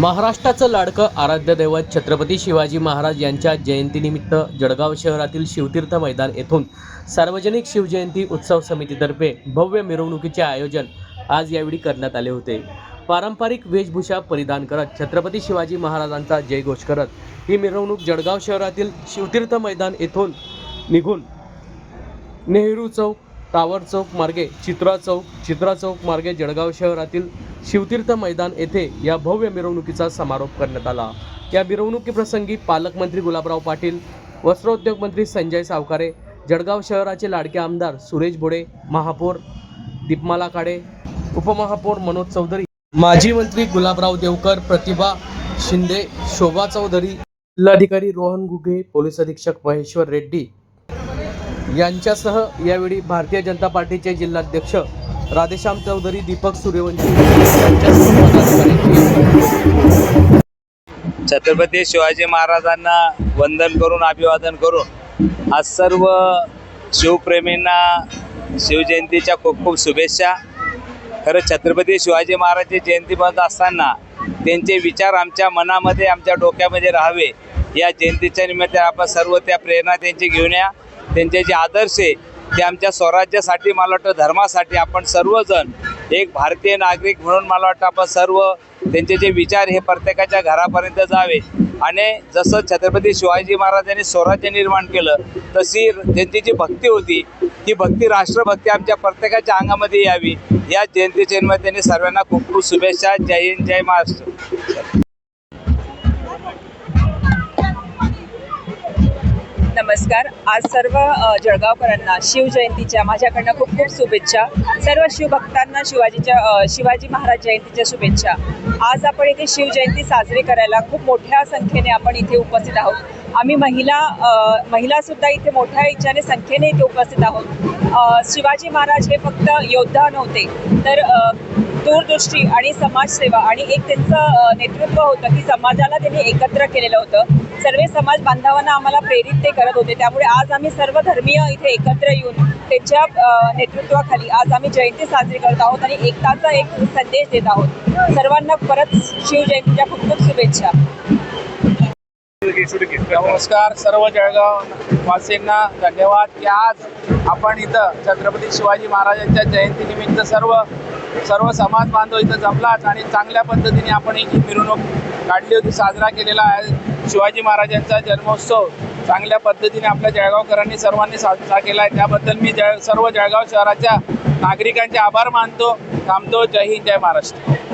महाराष्ट्राचं लाडकं आराध्य दैवत छत्रपती शिवाजी महाराज यांच्या जयंतीनिमित्त जळगाव शहरातील शिवतीर्थ मैदान येथून सार्वजनिक शिवजयंती उत्सव समितीतर्फे भव्य मिरवणुकीचे आयोजन आज यावेळी करण्यात आले होते। पारंपरिक वेशभूषा परिधान करत छत्रपती शिवाजी महाराजांचा जयघोष करत ही मिरवणूक जळगाव शहरातील शिवतीर्थ मैदान येथून निघून नेहरू चौक, टावर चौक मार्गे चित्रा चौक मार्गे जळगाव शहरातील शिवतीर्थ मैदान येथे या भव्य मिरवणुकीचा समारोप करण्यात आला। या मिरवणुकीप्रसंगी पालकमंत्री गुलाबराव पाटील, वस्त्रोद्योग मंत्री संजय सावकारे, जळगाव शहराचे लाडके आमदार सुरेश भोडे, महापौर दीपमाला काळे, उपमहापौर मनोज चौधरी, माजी मंत्री गुलाबराव देवकर, प्रतिभा शिंदे, शोभा चौधरी, जिल्हाधिकारी रोहन गुगे, पोलीस अधीक्षक महेश्वर रेड्डी यांच्यासह यावेळी भारतीय जनता पार्टीचे जिल्हाध्यक्ष राधेश्याम चौधरी, दीपक सूर्यवंशी छत्रपती शिवाजी महाराजांना वंदन करून अभिवादन करून आज सर्व शिवप्रेमींना शिवजयंतीच्या खूप खूप शुभेच्छा। खरं छत्रपती शिवाजी महाराजांची जयंती बनत असताना त्यांचे विचार आमच्या मनामध्ये, आमच्या डोक्यामध्ये राहावे या जयंतीच्या निमित्त आपण सर्व त्या प्रेरणा त्यांची घेऊन या। त्यांचे जे आदर्श आहे ते आमच्या स्वराज्यासाठी, मला वाटतं धर्मासाठी आपण सर्वजण एक भारतीय नागरिक म्हणून मला वाटतं आपण सर्व त्यांचे जे विचार हे प्रत्येकाच्या घरापर्यंत जावे। आणि जसं छत्रपती शिवाजी महाराजांनी स्वराज्य निर्माण केलं तशी त्यांची जी भक्ती होती ती भक्ती, राष्ट्रभक्ती आमच्या प्रत्येकाच्या अंगामध्ये यावी या जयंतीच्या निमित्त त्यांनी सर्वांना खूप खूप शुभेच्छा। जय हिंद, जय महाराष्ट्र। नमस्कार। आज सर्व जळगावकरांना शिवजयंतीच्या माझ्याकडनं खूप खूप शुभेच्छा। सर्व शिवभक्तांना शिवाजी महाराज जयंतीच्या शुभेच्छा। आज आपण इथे शिवजयंती साजरी करायला खूप मोठ्या संख्येने आपण इथे उपस्थित आहोत। आम्ही महिलासुद्धा इथे मोठ्या इच्छेने संख्येने इथे उपस्थित आहोत। शिवाजी महाराज हे फक्त योद्धा नव्हते तर दूरदृष्टी आणि समाजसेवा आणि एक त्यांचं नेतृत्व होतं की समाजाला त्यांनी एकत्र केलेलं होतं। सर्व समाज बांधवांना आम्हाला प्रेरित ते करत होते। त्यामुळे आज आम्ही सर्व धर्मीय इथे एकत्र येऊन त्यांच्या नेतृत्वाखाली आज आम्ही जयंती साजरी करत आहोत आणि एकताचा एक संदेश देत आहोत। सर्वांना परत शिवजयंतीच्या खूप खूप शुभेच्छा। नमस्कार सर्व जळगाव वासींना धन्यवाद की आज आपण इथं छत्रपती शिवाजी महाराजांच्या जयंतीनिमित्त सर्व समाज बांधव इथं जमलात आणि चांगल्या पद्धतीने आपण ही मिरवणूक काढली होती, साजरा केलेला आहे। शिवाजी महाराजांचा जन्मोत्सव चांगल्या पद्धतीने आपल्या जळगावकरांनी सर्वांनी साजरा केला आहे। त्याबद्दल मी सर्व जळगाव शहराच्या नागरिकांचे आभार मानतो। थांबतो। जय हिंद, जय महाराष्ट्र।